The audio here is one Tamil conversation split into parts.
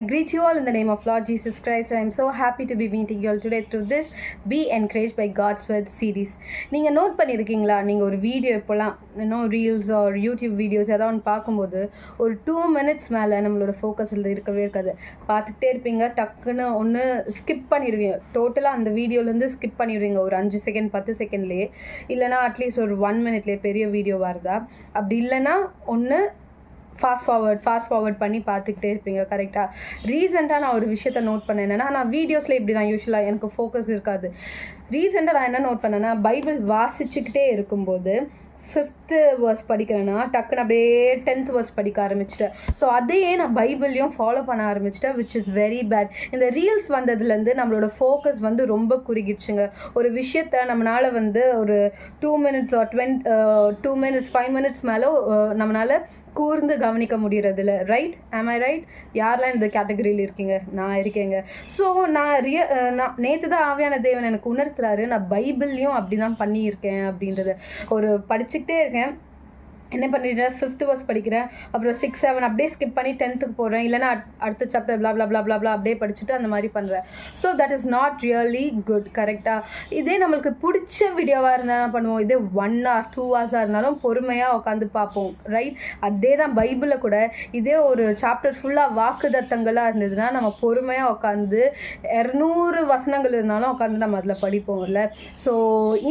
Greet you all in the name of Lord Jesus Christ. I am so happy to be meeting you all today through this Be Encouraged by God's Word series. நீங்கள் நோட் பண்ணியிருக்கீங்களா, நீங்கள் ஒரு வீடியோ இப்போலாம் ரீல்ஸ் ஆர் யூடியூப் வீடியோஸ் ஏதாவது பார்க்கும்போது ஒரு 2 minutes மேலே நம்மளோட ஃபோக்கஸில் இருக்கவே இருக்காது. பார்த்துக்கிட்டே இருப்பீங்க, டக்குன்னு ஒன்று ஸ்கிப் பண்ணிடுவீங்க. டோட்டலாக அந்த வீடியோலேருந்து ஸ்கிப் பண்ணிடுவீங்க ஒரு 5 செகண்ட் 10 செகண்ட்லேயே, இல்லைனா அட்லீஸ்ட் ஒரு 1 minute பெரிய வீடியோ வருதா. அப்படி இல்லைன்னா ஒன்று ஃபாஸ்ட் ஃபார்வர்ட் பண்ணி பார்த்துக்கிட்டே இருப்பீங்க. கரெக்டாக ரீசெண்டாக நான் ஒரு விஷயத்த நோட் பண்ணேன். என்னென்னா, நான் வீடியோஸில் இப்படி தான் யூஸ்வலாக எனக்கு ஃபோக்கஸ் இருக்காது. ரீசெண்டாக நான் என்ன நோட் பண்ணேன்னா, பைபிள் வாசிச்சுக்கிட்டே இருக்கும்போது 5th verse படிக்கிறேன்னா டக்குன்னு அப்படியே 10th verse படிக்க ஆரம்பிச்சிட்டேன். ஸோ அதையே நான் பைபிளையும் ஃபாலோ பண்ண ஆரம்பிச்சிட்டேன், விச் இஸ் வெரி பேட். இந்த ரீல்ஸ் வந்ததுலேருந்து நம்மளோட ஃபோக்கஸ் ரொம்ப குறுகிடுச்சுங்க. ஒரு விஷயத்த நம்மளால் ஒரு 2 minutes or 2 minutes 5 minutes மேலே நம்மளால் கூர்ந்து கவனிக்க முடியறதில்ல. ரைட்? ஆம் ஐ ரைட்? யாரெல்லாம் இந்த கேட்டகரியில் இருக்கீங்க? நான் இருக்கேங்க. ஸோ நான் நேற்று தான் ஆவியான தேவன் எனக்கு உணர்த்துறாரு, நான் பைபிள்லையும் அப்படி தான் பண்ணியிருக்கேன் அப்படின்றத. படிச்சுக்கிட்டே இருக்கேன், என்ன பண்ணிட்டேன், 5th verse படிக்கிறேன், அப்புறம் 6 7 அப்படியே ஸ்கிப் பண்ணி 10th போகிறேன், இல்லைனா அடுத்த chapter blah blah blah blah blah அப்படியே படிச்சுட்டு அந்த மாதிரி பண்ணுறேன். So that is not really good. கரெக்டாக இதே நம்மளுக்கு பிடிச்ச வீடியோவாக இருந்தால் பண்ணுவோம். இதே 1 hour 2 hours இருந்தாலும் பொறுமையாக உட்காந்து பார்ப்போம். ரைட்? அதே தான் பைபிளில் கூட இதே ஒரு சாப்டர் ஃபுல்லாக வாக்குதத்தங்களாக இருந்ததுன்னா நம்ம பொறுமையாக உட்காந்து 200 வசனங்கள் இருந்தாலும் உட்காந்து நம்ம அதில் படிப்போம் இல்லை. ஸோ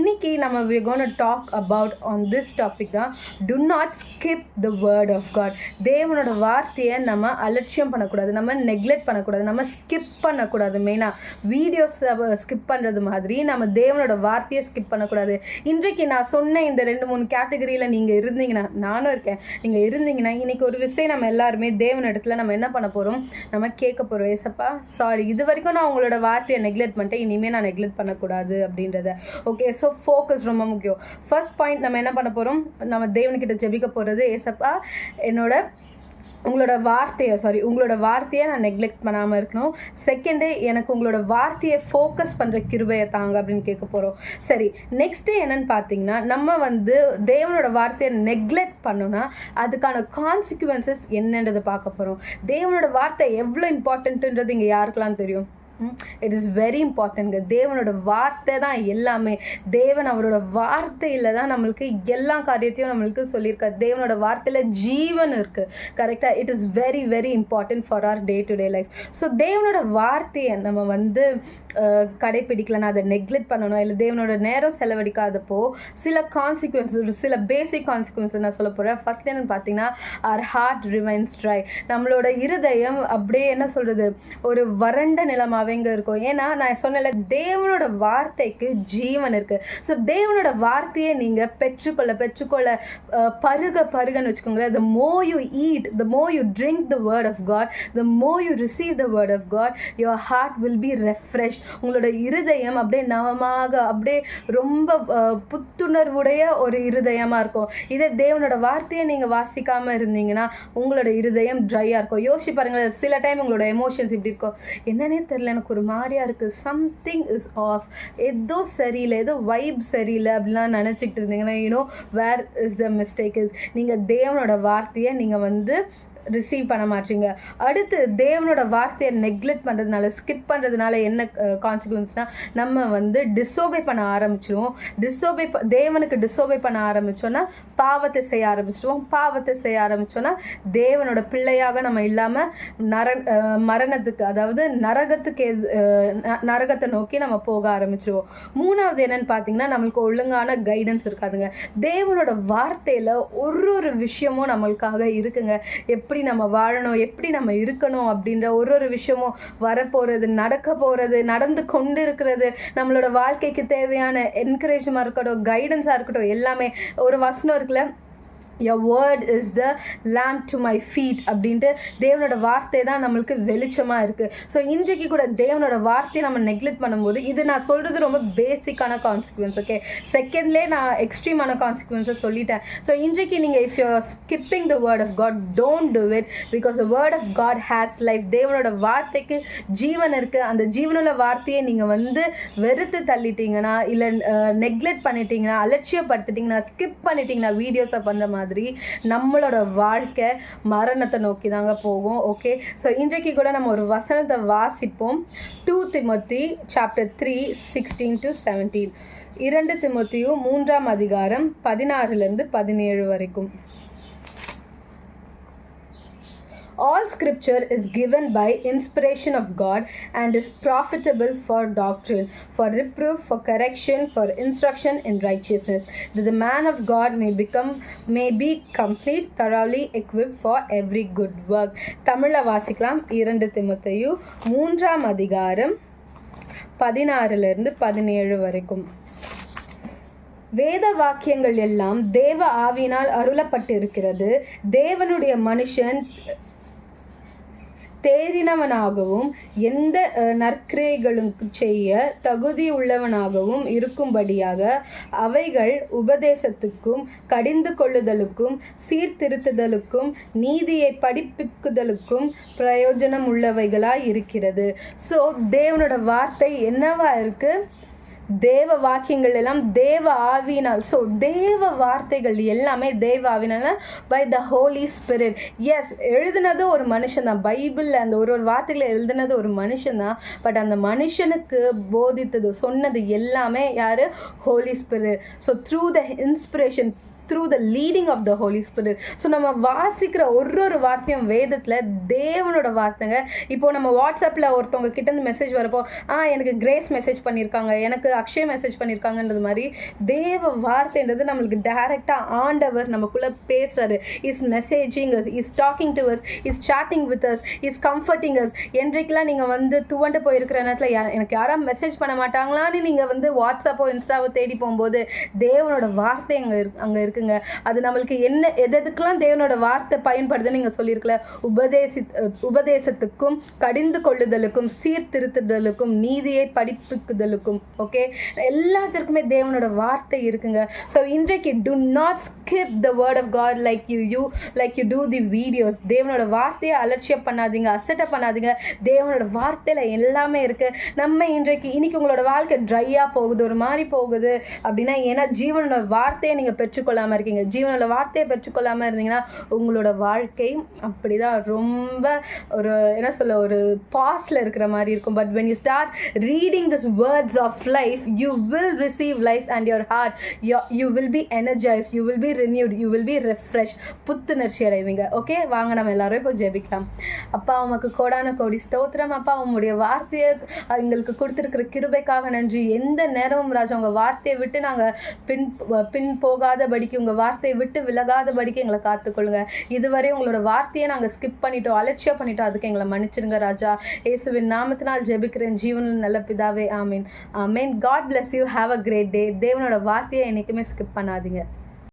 இன்னைக்கு நம்ம we are going to talk about on this topic தான், do not skip the word of God. தேவனோட வார்த்தையை நம்ம அலட்சியம் பண்ணக்கூடாது, நம்ம நெக்லெக்ட் பண்ணக்கூடாது, நம்ம ஸ்கிப் பண்ணக்கூடாது. மெயினாக வீடியோஸ் ஸ்கிப் பண்ணுறது மாதிரி நம்ம தேவனோட வார்த்தையை ஸ்கிப் பண்ணக்கூடாது. இன்றைக்கு நான் சொன்ன இந்த 2-3 கேட்டகரியில் நீங்கள் இருந்தீங்கன்னா, நானும் இருக்கேன், நீங்கள் இருந்தீங்கன்னா இன்றைக்கி ஒரு விஷயம் நம்ம எல்லாருமே தேவன் இடத்துல நம்ம என்ன பண்ண போகிறோம், நம்ம கேட்க போகிறோம். ஏசப்பா சாரி, இது வரைக்கும் நான் உங்களோட வார்த்தையை நெக்லெக்ட் பண்ணிட்டேன், இனிமேல் நான் நெக்லெக்ட் பண்ணக்கூடாது அப்படின்றத. ஓகே, ஸோ ஃபோக்கஸ் ரொம்ப முக்கியம். ஃபர்ஸ்ட் பாயிண்ட், நம்ம என்ன பண்ண போகிறோம், நம்ம தேவன்கிட்ட ஜெபிக்க போகிறது, ஏசப்பா உங்களோட வார்த்தையை நான் நெக்லெக்ட் பண்ணாமல் இருக்கணும். செகண்டு, எனக்கு உங்களோட வார்த்தையை ஃபோக்கஸ் பண்ணுற கிருபையை தாங்க அப்படின்னு கேட்க போகிறோம். சரி, நெக்ஸ்ட்டு என்னன்னு பார்த்தீங்கன்னா, நம்ம தேவனோட வார்த்தையை நெக்லெக்ட் பண்ணோன்னா அதுக்கான கான்சிக்வன்சஸ் என்னன்றதை பார்க்க போகிறோம். தேவனோட வார்த்தை எவ்வளோ இம்பார்ட்டன்ட்டுன்றது இங்கே யாருக்கெல்லாம் தெரியும்? இட் இஸ் வெரி இம்பார்ட்டன்ட்ங்க. தேவனோட வார்த்தை தான் எல்லாமே. தேவன் அவரோட வார்த்தையில் தான் நம்மளுக்கு எல்லா காரியத்தையும் நம்மளுக்கு சொல்லியிருக்காரு. தேவனோட வார்த்தையில் ஜீவன் இருக்குது. கரெக்டாக? It is very very important for our day to day life. So தேவனோட வார்த்தையை நம்ம கடைப்பிடிக்கலன்னா, அதை நெக்லெக்ட் பண்ணணும், இல்லை தேவனோட நேரம் செலவழிக்காதப்போ சில கான்சிக்வன்சஸ், சில பேசிக் கான்சிக்வன்சஸ் நான் சொல்ல போகிறேன். ஃபர்ஸ்ட் என்னன்னு பார்த்தீங்கன்னா, our heart remains dry. நம்மளோட இருதயம் அப்படியே என்ன சொல்கிறது, ஒரு வறண்ட நிலமாகவே இருக்கும். ஏன்னா நான் சொன்னல, தேவனோட வார்த்தைக்கு ஜீவன் இருக்குது. ஸோ தேவனோட வார்த்தையை நீங்கள் பெற்றுக்கொள்ள பருகன்னு வச்சுக்கோங்களேன். the more you eat, the more you drink the word of God, the more you receive the word of God, your heart will be refreshed. உங்களோட இருதயம் அப்படியே நவமாக, அப்படியே ரொம்ப புத்துணர்வுடைய ஒரு இருதயமாக இருக்கும். இதே தேவனோட வார்த்தையை நீங்கள் வாசிக்காமல் இருந்தீங்கன்னா உங்களோட இருதயம் ட்ரையாக இருக்கும். யோசிச்சு பாருங்கள், சில டைம் உங்களோட எமோஷன்ஸ் இப்படி இருக்கும், என்னன்னே தெரியல, எனக்கு ஒரு மாதிரியா இருக்குது, சம்திங் இஸ் ஆஃப், ஏதோ சரியில்லை, ஏதோ வைப் சரியில்லை அப்படிலாம் நினச்சிக்கிட்டு இருந்தீங்கன்னா, where is the mistake is, நீங்கள் தேவனோட வார்த்தையை நீங்கள் ரிசீவ் பண்ண மாட்டீங்க. அடுத்து, தேவனோட வார்த்தையை நெக்லெக்ட் பண்ணுறதுனால, ஸ்கிப் பண்ணுறதுனால என்ன கான்சிக்வன்ஸ்னால், நம்ம டிஸோபே பண்ண ஆரம்பிச்சிடுவோம். தேவனுக்கு டிஸோபே பண்ண ஆரம்பித்தோன்னா பாவத்தை செய்ய ஆரம்பித்தோன்னா தேவனோட பிள்ளையாக நம்ம இல்லாமல் மரணத்துக்கு, அதாவது நரகத்தை நோக்கி நம்ம போக ஆரம்பிச்சிடுவோம். மூணாவது என்னன்னு பார்த்தீங்கன்னா, நம்மளுக்கு ஒழுங்கான கைடன்ஸ் இருக்காதுங்க. தேவனோட வார்த்தையில் ஒரு விஷயமும் நம்மளுக்காக இருக்குங்க. எப்படி நம்ம வாழணும், எப்படி நம்ம இருக்கணும் அப்படின்ற ஒரு விஷயமும் வரப்போகிறது, நடக்க போகிறது, நடந்து கொண்டு இருக்கிறது, நம்மளோட வாழ்க்கைக்கு தேவையான என்கரேஜ்மெண்ட் இருக்கட்டும், கைடன்ஸாக இருக்கட்டும், எல்லாமே. ஒரு வசனம் இருக்குல்ல, your word is the lamp to my feet அப்படின்ட்டு தேவனோட வார்த்தை தான் நம்மளுக்கு வெளிச்சமாக இருக்குது. ஸோ இன்றைக்கு கூட தேவனோட வார்த்தையை நம்ம நெக்லெக்ட் பண்ணும்போது, இது நான் சொல்கிறது ரொம்ப பேசிக்கான கான்சிக்வன்ஸ். ஓகே, செகண்ட்லேயே நான் எக்ஸ்ட்ரீமான கான்சிக்வன்ஸை சொல்லிட்டேன். ஸோ இன்றைக்கு நீங்கள் if you are skipping the word of God, don't do it, because the word of God has life. தேவனோட வார்த்தைக்கு ஜீவன் இருக்குது. அந்த ஜீவனுள்ள வார்த்தையை நீங்கள் வெறுத்து தள்ளிட்டீங்கன்னா, இல்லை நெக்லெக்ட் பண்ணிட்டீங்கன்னா, அலட்சியப்படுத்திட்டீங்கன்னா, ஸ்கிப் பண்ணிட்டீங்கன்னா, வீடியோஸை பண்ணுற மாதிரி மாதிரி நம்மளோட வாழ்க்கை மரணத்தை நோக்கி தாங்க போகும். ஓகே, ஸோ இன்றைக்கு கூட நம்ம ஒரு வசனத்தை வாசிப்போம். 2 Timothy chapter 3 16-17. 2 திமோத்தேயு 3ஆம் அதிகாரம் 16-17 வரைக்கும். All scripture is given by inspiration of God and is profitable for doctrine, for reproof, for correction, for instruction in righteousness, that the man of God may be complete, thoroughly equipped for every good work. தமிழ்ல வாசிக்கலாம். 2 திமோத்தேயு 3ஆம் அதிகாரம் 16-17 வரைக்கும். வேத வாக்கியங்கள் எல்லாம் தேவ ஆவியினால் அருளப்பட்டிருக்கிறது. தேவனுடைய மனுஷன் தேறினவனாகவும் எந்த நற்கிரியைகளும் செய்ய தகுதி உள்ளவனாகவும் இருக்கும்படியாக அவைகள் உபதேசத்துக்கும் கடிந்து கொள்ளுதலுக்கும் சீர்திருத்துதலுக்கும் நீதியை படிப்பிக்குதலுக்கும் பிரயோஜனம் உள்ளவைகளாய் இருக்கிறது. ஸோ தேவனோட வார்த்தை என்னவா இருக்கு? தேவ வாக்கியங்கள் எல்லாம் தேவ ஆவியினால். ஸோ தேவ வார்த்தைகள் எல்லாமே தேவ ஆவியினால், by the Holy Spirit. Yes, எழுதினது ஒரு மனுஷன் தான். பைபிளில் அந்த ஒரு வார்த்தைகளை எழுதினது ஒரு மனுஷன் தான். பட் அந்த மனுஷனுக்கு போதித்தது சொன்னது எல்லாமே யார்? Holy Spirit. So through the inspiration, through the leading of the Holy Spirit. So நம்ம வாசிக்கிற ஒரு வார்த்தையும் வேதத்தில் தேவனோட வார்த்தைங்க. இப்போ நம்ம வாட்ஸ்அப்பில் ஒருத்தவங்க கிட்டேருந்து மெசேஜ் வரப்போ எனக்கு கிரேஸ் மெசேஜ் பண்ணியிருக்காங்க, எனக்கு அக்ஷய் மெசேஜ் பண்ணியிருக்காங்கன்றது மாதிரி தேவ வார்த்தைன்றது நம்மளுக்கு டைரெக்டாக ஆண்டவர் நமக்குள்ளே பேசுகிறாரு. Is messaging us, is talking to us, is chatting with us, is comforting us. என்றைக்கெல்லாம் நீங்கள் துவண்டு போயிருக்கிற நேரத்தில் எனக்கு யாராவது மெசேஜ் பண்ண மாட்டாங்களான்னு நீங்கள் வாட்ஸ்அப்போ இன்ஸ்டாவோ தேடி போகும்போது தேவனோட வார்த்தை அங்கே இருக்கு. அது நம்மளுக்கு என்ன எதுக்கெல்லாம் தேவனோட வார்த்தை பயன்படுதுன்னு நீங்க சொல்லியிருக்கல. உபதேசத்துக்கும் கடிந்து கொள்ளுதலுக்கும் சீர்திருத்துதலுக்கும் நீதியை படிப்புக்குதலுக்கும். ஓகே, எல்லாத்திற்குமே தேவனோட வார்த்தை இருக்குங்க. ஸோ இன்றைக்கு do not skip the word of God like you do the videos. தேவனோட வார்த்தையை அலட்சியம் பண்ணாதீங்க, அசட்டை பண்ணாதீங்க. தேவனோட வார்த்தையில எல்லாமே இருக்கு. நம்ம இன்னைக்கு உங்களோட வாழ்க்கை ட்ரையா போகுது, ஒரு மாதிரி போகுது அப்படின்னா ஏன்னா ஜீவனோட வார்த்தையை நீங்க பெற்றுக்கொள்ளாம இருக்கீங்க. ஜீவனோட வார்த்தையை பெற்றுக்கொள்ளாம இருந்தீங்கன்னா உங்களோட வாழ்க்கை அப்படிதான் ரொம்ப ஒரு பாஸ்ல இருக்கிற மாதிரி இருக்கும். But when you start reading this words of life, you will receive life and your heart, you will be energized, you will be renewed, you will be refreshed. புத்துணர்ச்சி அடைவீங்க. ஓகே, வாங்க நம்ம எல்லாரும் இப்போ ஜெபிக்கலாம். அப்பா, உமக்கு கோடான கோடி ஸ்தோத்திரம். அப்பா, உங்களுடைய வார்த்தையை எங்களுக்கு கொடுத்திருக்கிற கிருபைக்காக நன்றி. எந்த நேரமும் ராஜா உங்க வார்த்தையை விட்டு நாங்கள் பின் போகாதபடிக்கு, உங்க வார்த்தையை விட்டு விலகாதபடிக்கு எங்களை காத்துக்கொள்ளுங்க. இதுவரை உங்களோட வார்த்தையை நாங்கள் ஸ்கிப் பண்ணிட்டோம், அலட்சியம் பண்ணிட்டோம். அதுக்கு எங்களை மன்னிச்சிருங்க ராஜா. இயேசுவின் நாமத்தினால் ஜெபிக்கிறேன் ஜீவனில் நல்ல பிதாவே. ஆமீன். ஆமீன். God bless you. Have a great day. தேவனோட வார்த்தையை என்னைக்குமே ஸ்கிப் பண்ணாதீங்க.